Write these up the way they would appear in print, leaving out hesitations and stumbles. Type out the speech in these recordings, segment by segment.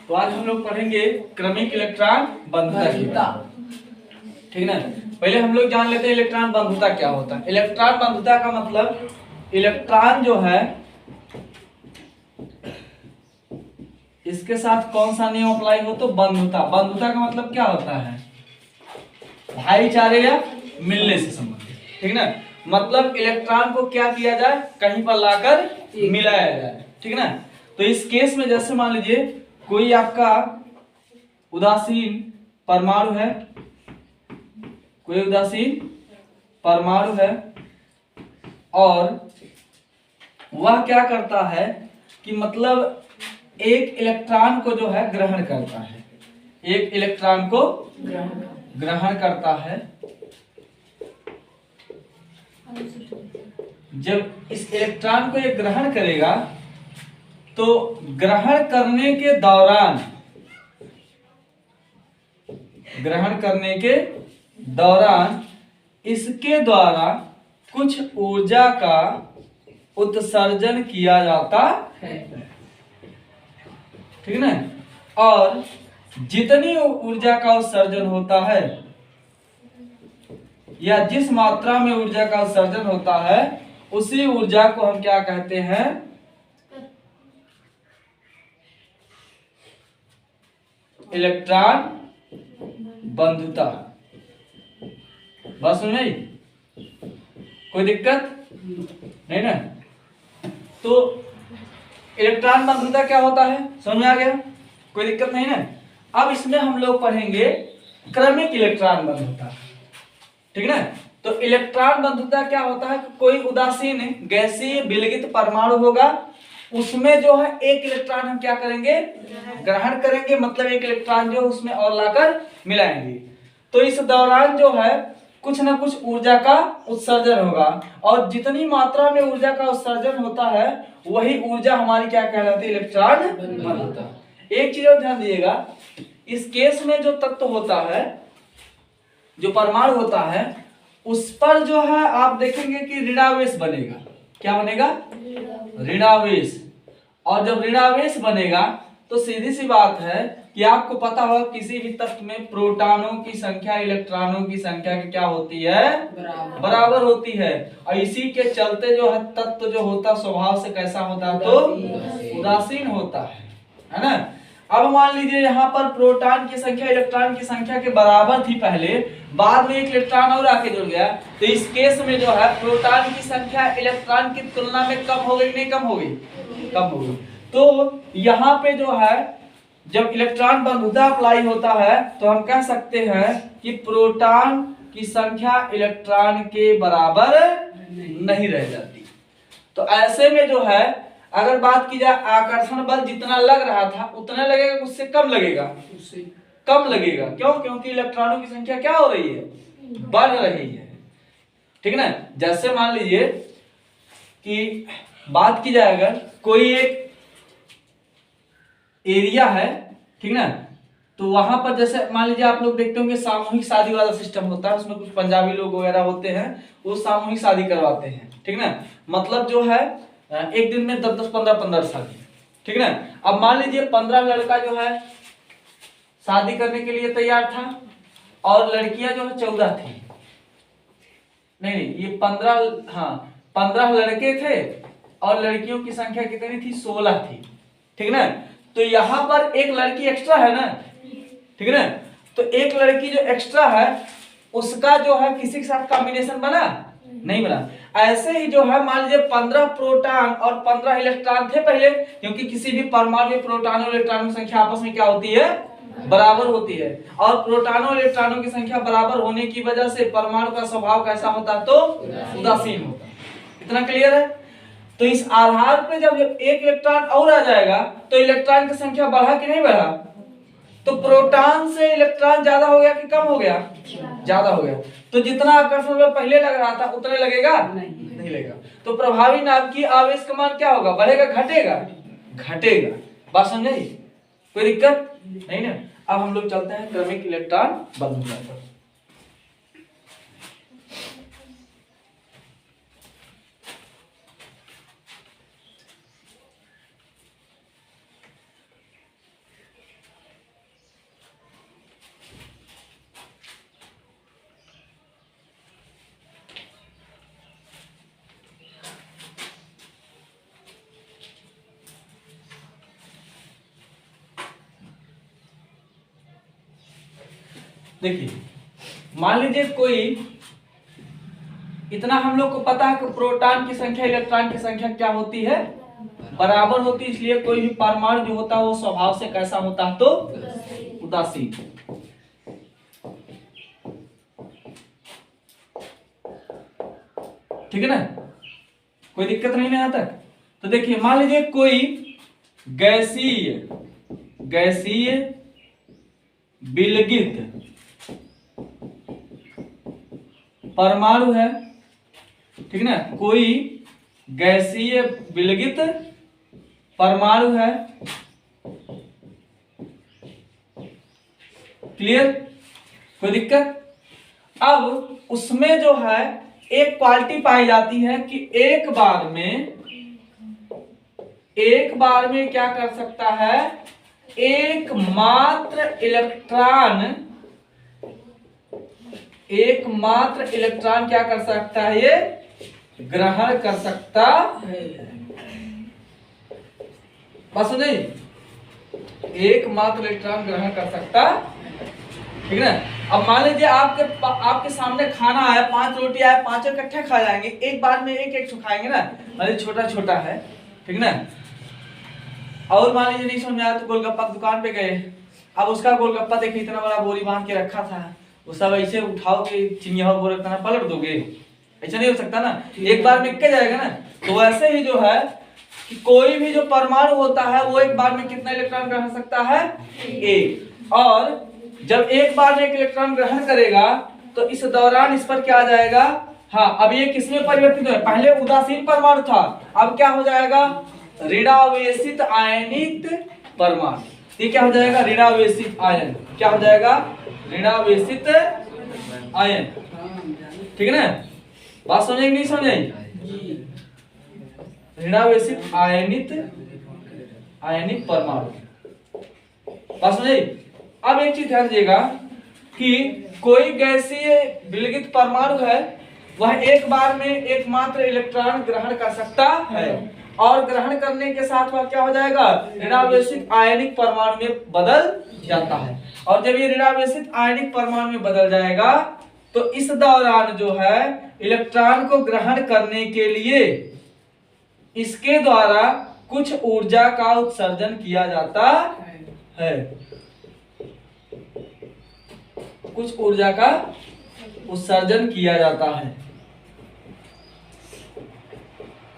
तो आज हम लोग पढ़ेंगे क्रमिक इलेक्ट्रॉन बंधुता। ठीक ना। पहले हम लोग जान लेते हैं इलेक्ट्रॉन बंधुता क्या होता है। इलेक्ट्रॉन बंधुता का मतलब इलेक्ट्रॉन जो है इसके साथ कौन सा नियम अप्लाई हो, तो बंधुता। बंधुता का मतलब क्या होता है, भाईचारे या मिलने से संबंधित। ठीक ना। मतलब इलेक्ट्रॉन को क्या किया जाए, कहीं पर लाकर मिलाया जाए। ठीक ना। तो इस केस में जैसे मान लीजिए कोई आपका उदासीन परमाणु है, कोई उदासीन परमाणु है और वह क्या करता है कि मतलब एक इलेक्ट्रॉन को जो है ग्रहण करता है, एक इलेक्ट्रॉन को ग्रहण करता है। जब इस इलेक्ट्रॉन को ये ग्रहण करेगा तो ग्रहण करने के दौरान इसके द्वारा कुछ ऊर्जा का उत्सर्जन किया जाता है। ठीक ना। और जितनी ऊर्जा का उत्सर्जन होता है या जिस मात्रा में ऊर्जा का उत्सर्जन होता है उसी ऊर्जा को हम क्या कहते हैं, इलेक्ट्रॉन बंधुता। बात सुन रही, कोई दिक्कत नहीं ना। तो इलेक्ट्रॉन बंधुता क्या होता है समझ में आ गया, कोई दिक्कत नहीं ना। अब इसमें हम लोग पढ़ेंगे क्रमिक इलेक्ट्रॉन बंधुता। ठीक ना। तो इलेक्ट्रॉन बंधुता क्या होता है, कोई उदासीन गैसीय विलगित परमाणु होगा, उसमें जो है एक इलेक्ट्रॉन हम क्या करेंगे, ग्रहण करेंगे। मतलब एक इलेक्ट्रॉन जो उसमें और लाकर मिलाएंगे। तो इस दौरान जो है कुछ ना कुछ ऊर्जा का उत्सर्जन होगा और जितनी मात्रा में ऊर्जा का उत्सर्जन होता है वही ऊर्जा हमारी क्या कहलाती है, इलेक्ट्रॉन बंधुता। एक चीज और ध्यान दीजिएगा, इस केस में जो तत्व होता है, जो परमाणु होता है, उस पर जो है आप देखेंगे कि ऋणावेश बनेगा। क्या बनेगा, ऋणावेश। और जब ऋणावेश बनेगा तो सीधी सी बात है कि आपको पता होगा किसी भी तत्व में प्रोटॉनों की संख्या इलेक्ट्रॉनों की संख्या की क्या होती है, बराबर होती है। और इसी के चलते जो है तत्व जो होता स्वभाव से कैसा होता है, तो उदासीन होता है ना। अब मान लीजिए यहाँ पर प्रोटॉन की संख्या इलेक्ट्रॉन की संख्या के बराबर थी पहले, बाद में एक इलेक्ट्रॉन और आके जुड़ गया, तो इस केस में जो है प्रोटॉन की संख्या इलेक्ट्रॉन की तुलना में कम हो गई, नहीं कम हो गई, कम हो गई। तो यहाँ पे जो है जब इलेक्ट्रॉन बंधुता अप्लाई होता है तो हम कह सकते हैं कि प्रोटॉन की संख्या इलेक्ट्रॉन के बराबर नहीं रह जाती। तो ऐसे में जो है अगर बात की जाए आकर्षण बल जितना लग रहा था उतना लगेगा, उससे कम लगेगा, उससे कम लगेगा। क्यों, क्योंकि इलेक्ट्रॉनों की संख्या क्या हो रही है, बढ़ रही है। ठीक ना। जैसे मान लीजिए कि बात की जाए अगर कोई एक एरिया है, ठीक ना, तो वहां पर जैसे मान लीजिए आप लोग देखते होंगे सामूहिक शादी वाला सिस्टम होता है, उसमें कुछ पंजाबी लोग वगैरह होते हैं, वो सामूहिक शादी करवाते हैं। ठीक ना। मतलब जो है एक दिन में 10-10, 15-15 शादी। ठीक ना। अब मान लीजिए 15 लड़का जो है शादी करने के लिए तैयार था और लड़कियां जो है 14 थी। नहीं, ये 15 लड़के थे और लड़कियों की संख्या कितनी थी, 16 थी। ठीक ना। तो यहां पर एक लड़की एक्स्ट्रा है ना, ठीक है ना। तो एक लड़की जो एक्स्ट्रा है उसका जो है किसी के साथ कॉम्बिनेशन बना नहीं बना। ऐसे ही जो है मान लीजिए 15 प्रोटॉन और 15 इलेक्ट्रॉन थे पहले, क्योंकि किसी भी परमाणु में प्रोटॉन और इलेक्ट्रॉनों की संख्या आपस में क्या होती है, बराबर होती है। और प्रोटॉनों और इलेक्ट्रॉनों की संख्या बराबर होने की वजह से परमाणु का स्वभाव कैसा होता है, तो उदासीन होता है। इतना क्लियर है। तो इस आधार पे जब एक इलेक्ट्रॉन और आ जाएगा तो इलेक्ट्रॉन की संख्या बढ़ा कि नहीं बढ़ा, तो प्रोटॉन से इलेक्ट्रॉन ज्यादा हो गया कि कम हो गया, ज्यादा हो गया। तो जितना आकर्षण बल पहले लग रहा था उतने लगेगा नहीं लगेगा। तो प्रभावी नाभ की आवेश का मान क्या होगा, बढ़ेगा घटेगा, घटेगा। बात समझ आई, कोई दिक्कत नहीं ना। अब हम लोग चलते हैं क्रमिक इलेक्ट्रॉन बंधुता पर। देखिए मान लीजिए कोई इतना हम लोग को पता है कि प्रोटॉन की संख्या इलेक्ट्रॉन की संख्या क्या होती है, बराबर होती है। इसलिए कोई भी परमाणु जो होता है वो स्वभाव से कैसा होता है, तो उदासीन। ठीक है ना, कोई दिक्कत नहीं है यहां तक। तो देखिए मान लीजिए कोई गैसीय विलगित परमाणु है, ठीक है ना, कोई गैसीय विलगित परमाणु है, क्लियर, कोई दिक्कत। अब उसमें जो है एक क्वालिटी पाई जाती है कि एक बार में क्या कर सकता है, एकमात्र इलेक्ट्रॉन क्या कर सकता है, ये ग्रहण कर सकता है। बात समझे, एकमात्र इलेक्ट्रॉन ग्रहण कर सकता, ठीक है ना। अब मान लीजिए आपके सामने खाना आया, 5 रोटी आया, 5 इकट्ठे खा जाएंगे, एक बार में एक खाएंगे ना, मान छोटा छोटा है, ठीक ना। और मान लीजिए नहीं समझ आया तो गोलगप्पा दुकान पे गए, अब उसका गोलगप्पा देखिए इतना बड़ा बोरी बांध के रखा था, वो सब ऐसे उठाओगे चिंगिया बोरे इतना पलट दोगे, ऐसा नहीं हो सकता ना, एक बार में क्या जाएगा ना। तो वैसे ही जो है कि कोई भी जो परमाणु होता है वो एक बार में कितना इलेक्ट्रॉन ग्रहण सकता है, एक। और जब एक बार में एक इलेक्ट्रॉन ग्रहण करेगा तो इस दौरान इस पर क्या आ जाएगा, हाँ अब ये किसमें परिवर्तित है, पहले उदासीन परमाणु था, अब क्या हो जाएगा, ऋणावेशित आयनित परमाणु। ये क्या हो जाएगा, ऋणावेशित आयन, क्या हो जाएगा, ऋणावेशित आयन, ठीक है ना। बात समझेंगे नहीं समझेंगे, ऋणावेशित आयनिक परमाणु, बात समझे। अब एक चीज ध्यान दीजिएगा कि कोई गैसीय विलगित परमाणु है, वह एक बार में एकमात्र इलेक्ट्रॉन ग्रहण कर सकता है, और ग्रहण करने के साथ वह क्या हो जाएगा, ऋणावेशित आयनिक परमाणु में बदल जाता है। और जब ये ऋणावेशित आयनिक परमाणु में बदल जाएगा तो इस दौरान जो है इलेक्ट्रॉन को ग्रहण करने के लिए इसके द्वारा कुछ ऊर्जा का उत्सर्जन किया जाता है, कुछ ऊर्जा का उत्सर्जन किया जाता है,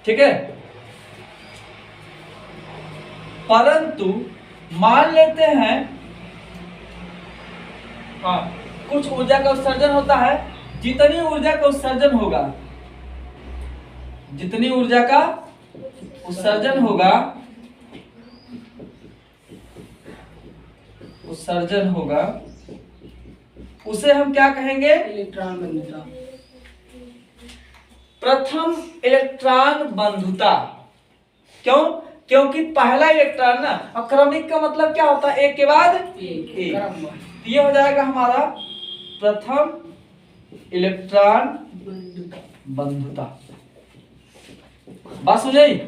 ठीक है। परंतु मान लेते हैं, हाँ कुछ ऊर्जा का उत्सर्जन होता है, जितनी ऊर्जा का उत्सर्जन होगा, जितनी ऊर्जा का उत्सर्जन होगा उसे हम क्या कहेंगे, इलेक्ट्रॉन बंधुता, प्रथम इलेक्ट्रॉन बंधुता। क्यों, क्योंकि पहला इलेक्ट्रॉन ना, और क्रमिक का मतलब क्या होता है, एक के बाद एक। ये हो जाएगा हमारा प्रथम इलेक्ट्रॉन बंधुता। बात समझ आई,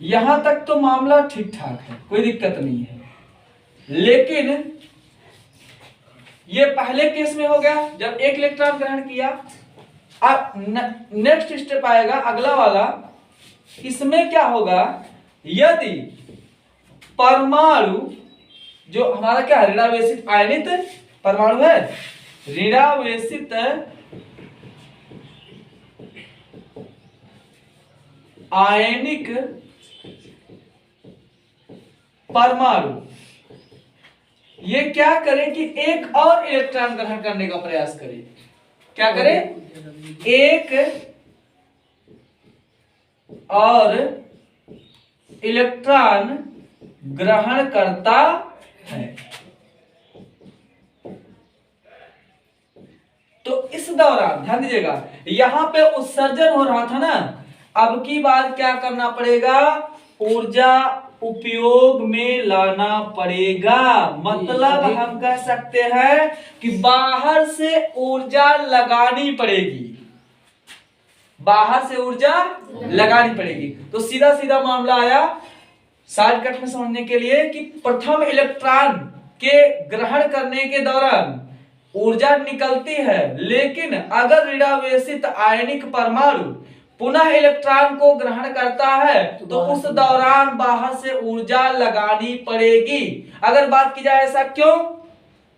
यहां तक तो मामला ठीक ठाक है, कोई दिक्कत नहीं है। लेकिन ये पहले केस में हो गया जब एक इलेक्ट्रॉन ग्रहण किया। अब नेक्स्ट स्टेप आएगा अगला वाला, इसमें क्या होगा, यदि परमाणु जो हमारा क्या है, ऋणावेशित आयनित परमाणु है, ऋणावेशित आयनिक परमाणु ये क्या करे कि एक और इलेक्ट्रॉन ग्रहण करने का प्रयास करे, क्या करे, एक और इलेक्ट्रॉन ग्रहण करता है। तो इस दौरान ध्यान दीजिएगा, यहां पे उत्सर्जन हो रहा था ना, अब की बार क्या करना पड़ेगा, ऊर्जा उपयोग में लाना पड़ेगा। मतलब हम कह सकते हैं कि बाहर से ऊर्जा लगानी पड़ेगी, बाहर से ऊर्जा लगानी पड़ेगी। तो सीधा सीधा मामला आया शॉर्टकट में समझने के लिए कि प्रथम इलेक्ट्रॉन के ग्रहण करने के दौरान ऊर्जा निकलती है, लेकिन अगर ऋणावेशित आयनिक परमाणु पुनः इलेक्ट्रॉन को ग्रहण करता है तो उस दौरान बाहर से ऊर्जा लगानी पड़ेगी। अगर बात की जाए ऐसा क्यों,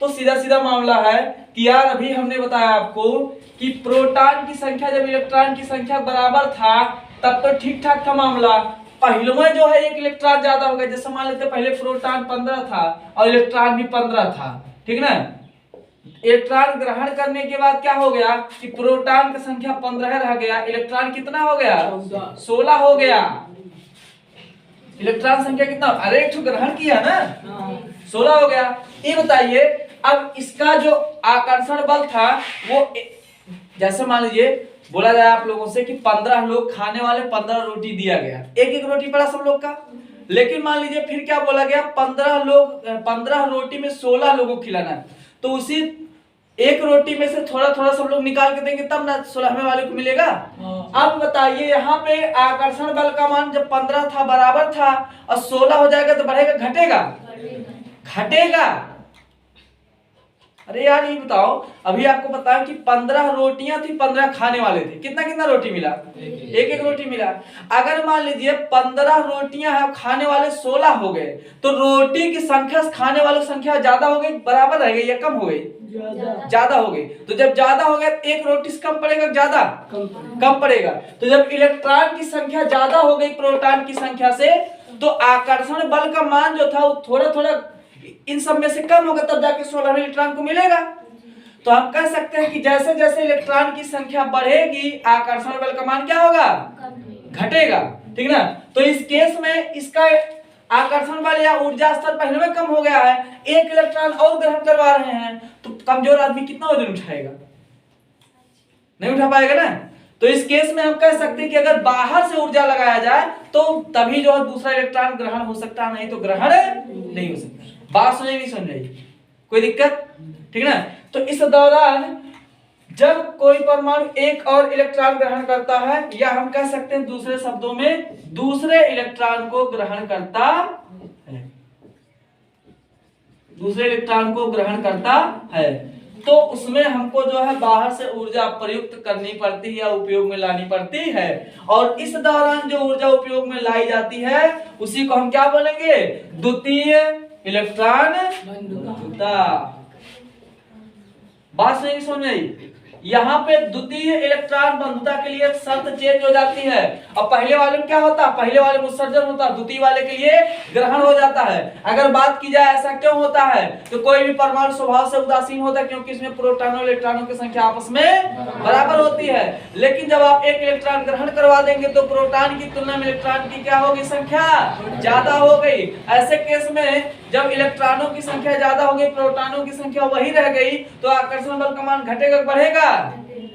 तो सीधा सीधा मामला है कि यार अभी हमने बताया आपको कि प्रोटॉन की संख्या जब इलेक्ट्रॉन की संख्या बराबर था तब तो ठीक ठाक था मामला। पहले में जो है एक इलेक्ट्रॉन ज्यादा हो गया, जैसे मान लेते पहले प्रोटॉन 15 था और इलेक्ट्रॉन भी 15 था, ठीक ना। इलेक्ट्रॉन ग्रहण करने के बाद क्या हो गया कि प्रोटॉन की संख्या 15 रह गया, इलेक्ट्रॉन कितना हो गया 16 हो गया। इलेक्ट्रॉन संख्या कितना, अरे एक ग्रहण किया ना 16 हो गया। ये बताइए अब इसका जो आकर्षण बल था वो जैसे मान लीजिए बोला जाए आप लोगों से कि 15 लोग खाने वाले 15 रोटी दिया गया, एक एक रोटी पड़ा सब लोग का, लेकिन मान लीजिए फिर क्या बोला गया 15 रोटी में 16 लोगों को खिलाना है, तो उसी एक रोटी में से थोड़ा थोड़ा सब लोग निकाल के देंगे तब ना 16वें वाले को मिलेगा। अब बताइए यहाँ पे आकर्षण बल का मान जब 15 था बराबर था और 16 हो जाएगा तो बढ़ेगा घटेगा, घटेगा। अरे यार ये बताओ अभी आपको बताया कि 15 रोटियां थी, 15 खाने वाले थे, कितना कितना रोटी मिला, एक एक रोटी मिला। अगर मान लीजिए 15 रोटियां है खाने वाले 16 हो गए तो रोटी की संख्या खाने वालों की संख्या ज्यादा हो गई बराबर रह गई या कम हो गई, ज्यादा हो गई। तो जब ज्यादा हो गया एक रोटी से कम पड़ेगा ज्यादा कम पड़ेगा। तो जब इलेक्ट्रॉन की संख्या ज्यादा हो गई प्रोटॉन की संख्या से तो आकर्षण बल का मान जो था वो थोड़ा थोड़ा इन सब में से कम होगा, तब जाके 16वें इलेक्ट्रॉन को मिलेगा। तो हम कह सकते हैं कि जैसे जैसे इलेक्ट्रॉन की संख्या बढ़ेगी आकर्षण बल का मान क्या होगा, घटेगा, ठीक ना। तो इस केस में इसका आकर्षण बल या ऊर्जा स्तर पहले में कम हो गया है, एक इलेक्ट्रॉन और ग्रहण करवा रहे हैं, तो कमजोर आदमी कितना वजन उठाएगा, नहीं उठा पाएगा ना। तो इस केस में हम कह सकते हैं कि अगर बाहर से ऊर्जा लगाया जाए तो तभी जो है दूसरा इलेक्ट्रॉन ग्रहण हो सकता है, नहीं तो ग्रहण नहीं हो सकता। बात समझ नहीं समझ आई, कोई दिक्कत, ठीक ना। तो इस दौरान जब कोई परमाणु एक और इलेक्ट्रॉन ग्रहण करता है या हम कह सकते हैं दूसरे शब्दों में दूसरे इलेक्ट्रॉन को ग्रहण करता है, दूसरे इलेक्ट्रॉन को ग्रहण करता है, तो उसमें हमको जो है बाहर से ऊर्जा प्रयुक्त करनी पड़ती है या उपयोग में लानी पड़ती है। और इस दौरान जो ऊर्जा उपयोग में लाई जाती है उसी को हम क्या बोलेंगे, द्वितीय इलेक्ट्रॉन बंधुता। बात नहीं समझ आई। यहाँ पे द्वितीय इलेक्ट्रॉन बंधुता के लिए शर्त चेंज हो जाती है। अब पहले वाले में क्या होता है, पहले वाले में उत्सर्जन होता है, द्वितीय वाले के लिए ग्रहण हो जाता है। अगर बात की जाए ऐसा क्यों होता है, तो कोई भी परमाणु स्वभाव से उदासीन होता है क्योंकि इसमें प्रोटॉनों और इलेक्ट्रॉनों की संख्या आपस में बराबर होती है। लेकिन जब आप एक इलेक्ट्रॉन ग्रहण करवा देंगे तो प्रोटॉन की तुलना में इलेक्ट्रॉन की क्या होगी, संख्या ज्यादा हो गई। ऐसे केस में जब इलेक्ट्रॉनों की संख्या ज्यादा हो गई प्रोटॉनों की संख्या वही रह गई तो आकर्षण बल का मान घटेगा बढ़ेगा,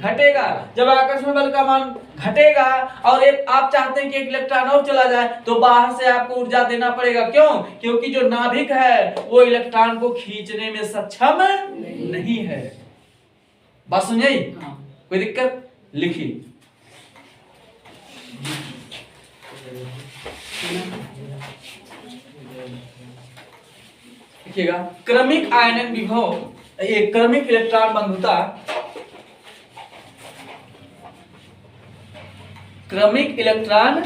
घटेगा। जब आकर्षण बल का मान घटेगा और एक आप चाहते हैं कि एक इलेक्ट्रॉन और चला जाए तो बाहर से आपको ऊर्जा देना पड़ेगा। क्यों, क्योंकि जो नाभिक है वो इलेक्ट्रॉन को खींचने में सक्षम नहीं है। बात समझी, कोई दिक्कत, लिखिए। देखिएगा क्रमिक आयनन विभव, ये क्रमिक इलेक्ट्रॉन बंधुता, क्रमिक इलेक्ट्रॉन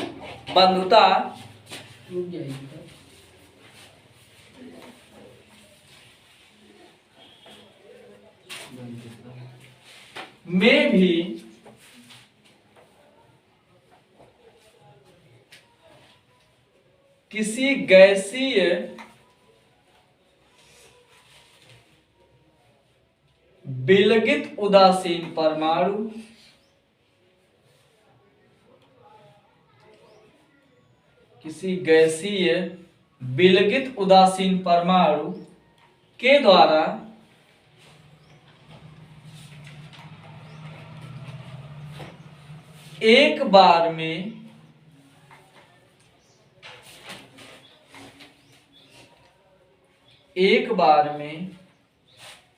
बंधुता में भी किसी गैसीय विलगित उदासीन परमाणु किसी गैसीय विलगित उदासीन परमाणु के द्वारा एक बार में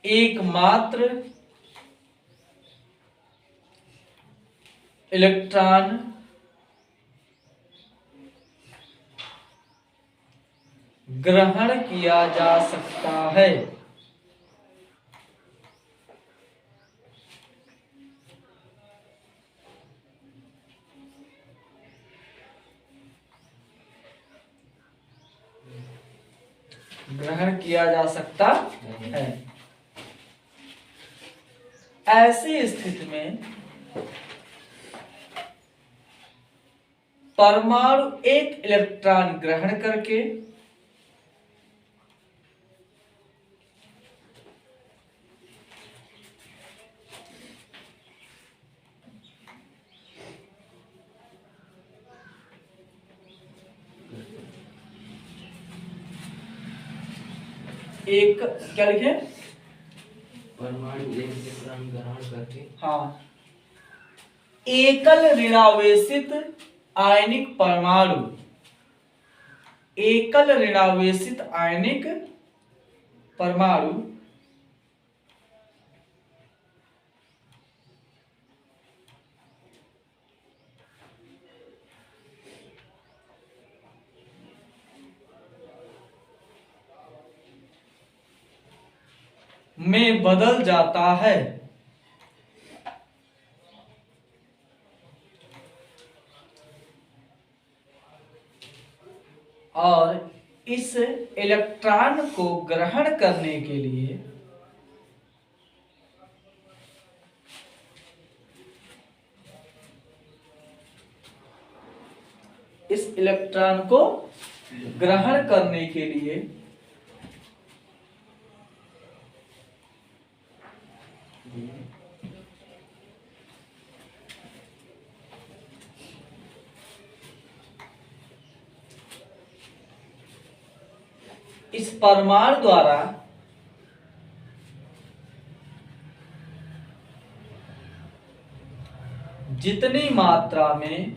एकमात्र इलेक्ट्रॉन ग्रहण किया जा सकता है। ग्रहण किया जा सकता है। ऐसी स्थिति में परमाणु एक इलेक्ट्रॉन ग्रहण करके एक क्या लिखे, परमाणु एक इलेक्ट्रॉन ग्रहण करके, हाँ, एकल ऋणावेशित आयनिक परमाणु, एकल ऋणावेशित आयनिक परमाणु में बदल जाता है। और इस इलेक्ट्रॉन को ग्रहण करने के लिए इस इलेक्ट्रॉन को ग्रहण करने के लिए इस परमाणु द्वारा जितनी मात्रा में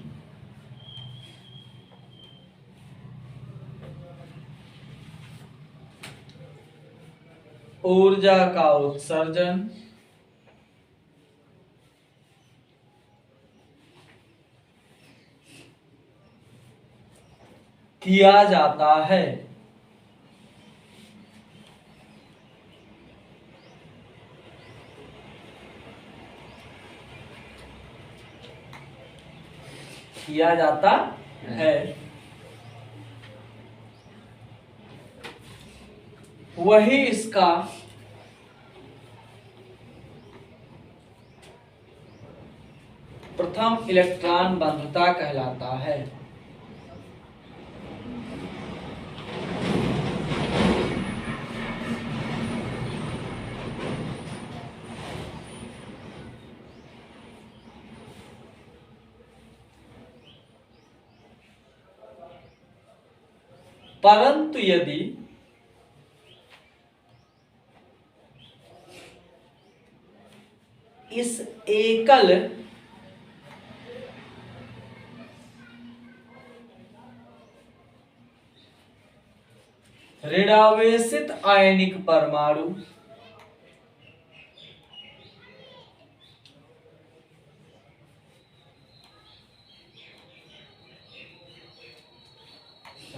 ऊर्जा का उत्सर्जन किया जाता है, किया जाता है, वही इसका प्रथम इलेक्ट्रॉन बंधुता कहलाता है। परंतु यदि इस एकल ऋणावेशित आयनिक परमाणु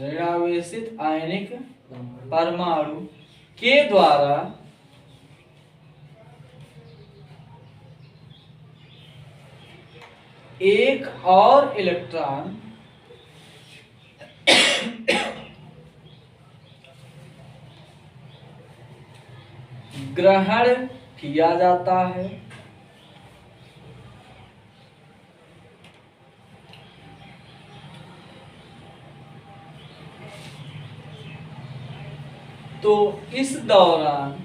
ऋणावेशित आयनिक परमाणु के द्वारा एक और इलेक्ट्रॉन ग्रहण किया जाता है, तो इस दौरान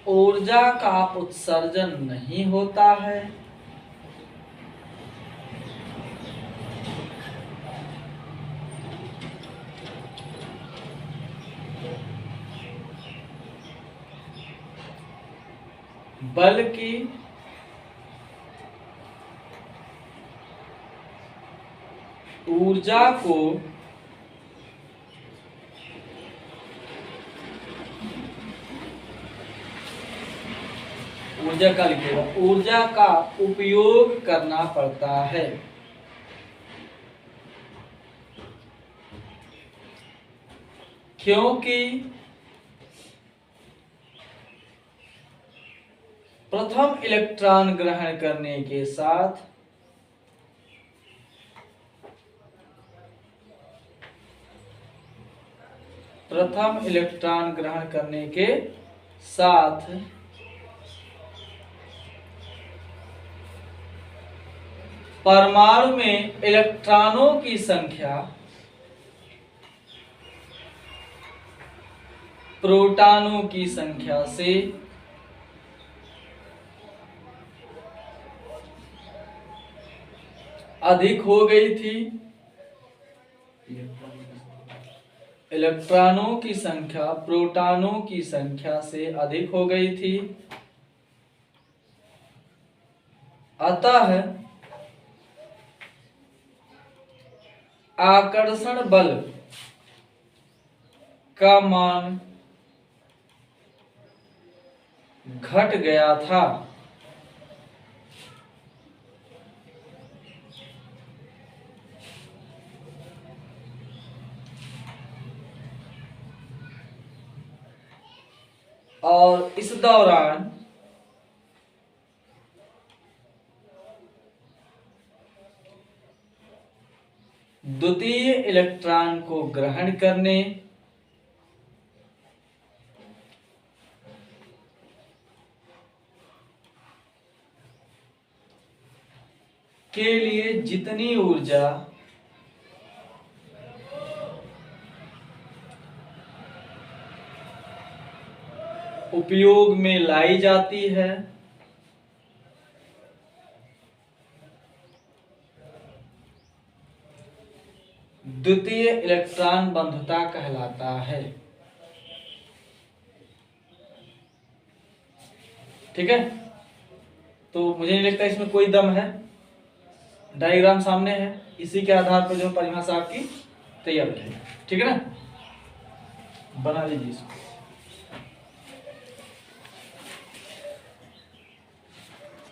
ऊर्जा का उत्सर्जन नहीं होता है, बल्कि ऊर्जा को ऊर्जा का लिखेगा, ऊर्जा का उपयोग करना पड़ता है। क्योंकि प्रथम इलेक्ट्रॉन ग्रहण करने के साथ प्रथम इलेक्ट्रॉन ग्रहण करने के साथ परमाणु में इलेक्ट्रॉनों की संख्या प्रोटॉनों की संख्या से अधिक हो गई थी। इलेक्ट्रॉनों की संख्या प्रोटॉनों की संख्या से अधिक हो गई थी। अतः आकर्षण बल का मान घट गया था। और इस दौरान द्वितीय इलेक्ट्रॉन को ग्रहण करने के लिए जितनी ऊर्जा उपयोग में लाई जाती है, द्वितीय इलेक्ट्रॉन बंधुता कहलाता है। ठीक है, तो मुझे नहीं लगता इसमें कोई दम है। डायग्राम सामने है, इसी के आधार पर जो परिभाषा आपकी तैयार है। ठीक है ना, बना लीजिए इसको।